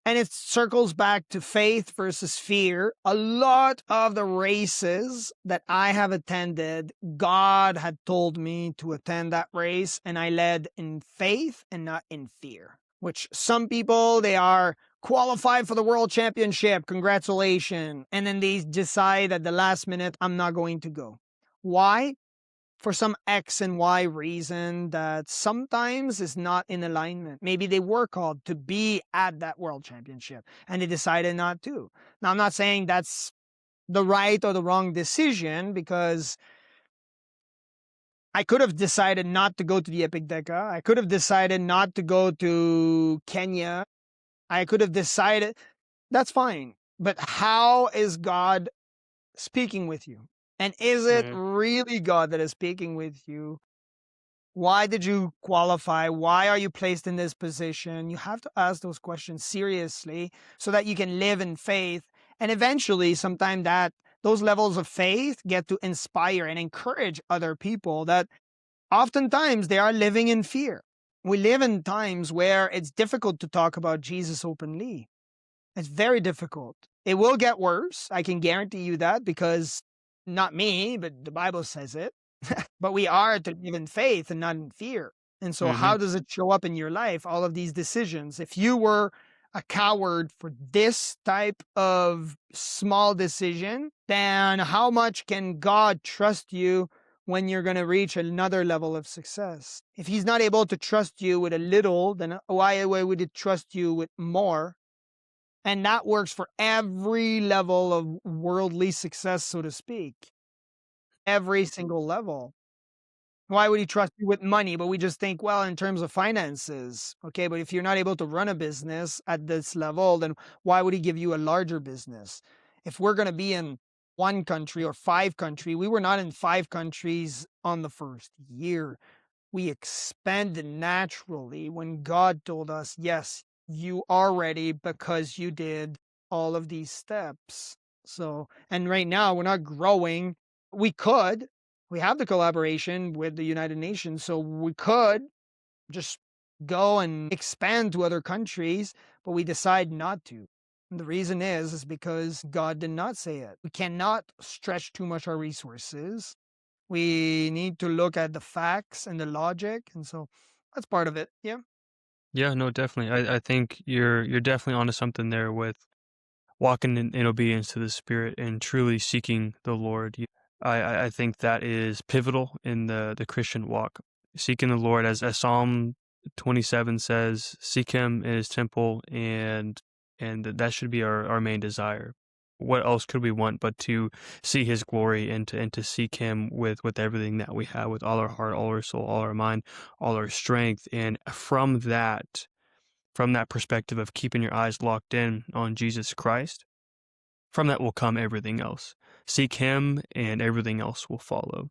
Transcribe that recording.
And it circles back to faith versus fear. A lot of the races that I have attended, God had told me to attend that race, and I led in faith and not in fear. Which some people, they are qualified for the world championship. Congratulations. And then they decide at the last minute, I'm not going to go. Why? For some X and Y reason that sometimes is not in alignment. Maybe they were called to be at that world championship and they decided not to. Now, I'm not saying that's the right or the wrong decision, because I could have decided not to go to the Epic Deca. I could have decided not to go to Kenya. I could have decided, that's fine. But how is God speaking with you? And is it really God that is speaking with you? Why did you qualify? Why are you placed in this position? You have to ask those questions seriously so that you can live in faith. And eventually, sometime that those levels of faith get to inspire and encourage other people that oftentimes they are living in fear. We live in times where it's difficult to talk about Jesus openly. It's very difficult. It will get worse. I can guarantee you that, because not me, but the Bible says it. But we are to live in faith and not in fear. And so Mm-hmm. how does it show up in your life, all of these decisions? If you were a coward for this type of small decision, then how much can God trust you when you're going to reach another level of success? If he's not able to trust you with a little, then why would he trust you with more? And that works for every level of worldly success, so to speak. Every single level. Why would he trust you with money? But we just think, well, in terms of finances. Okay, but if you're not able to run a business at this level, then why would he give you a larger business? If we're going to be in one country or 5 countries, we were not in 5 countries on the first year. We expanded naturally when God told us, yes, you are ready because you did all of these steps. So, and right now we're not growing. We could, we have the collaboration with the United Nations, so we could just go and expand to other countries, but we decide not to. And the reason is because God did not say it. We cannot stretch too much our resources. We need to look at the facts and the logic, and so that's part of it. Yeah. Yeah, no, definitely. I think you're definitely onto something there with walking in obedience to the Spirit and truly seeking the Lord. I think that is pivotal in the Christian walk. Seeking the Lord, as Psalm 27 says, seek Him in His temple, and that should be our main desire. What else could we want but to see His glory and to seek Him with everything that we have, with all our heart, all our soul, all our mind, all our strength, and from that perspective of keeping your eyes locked in on Jesus Christ, from that will come everything else. Seek Him and everything else will follow.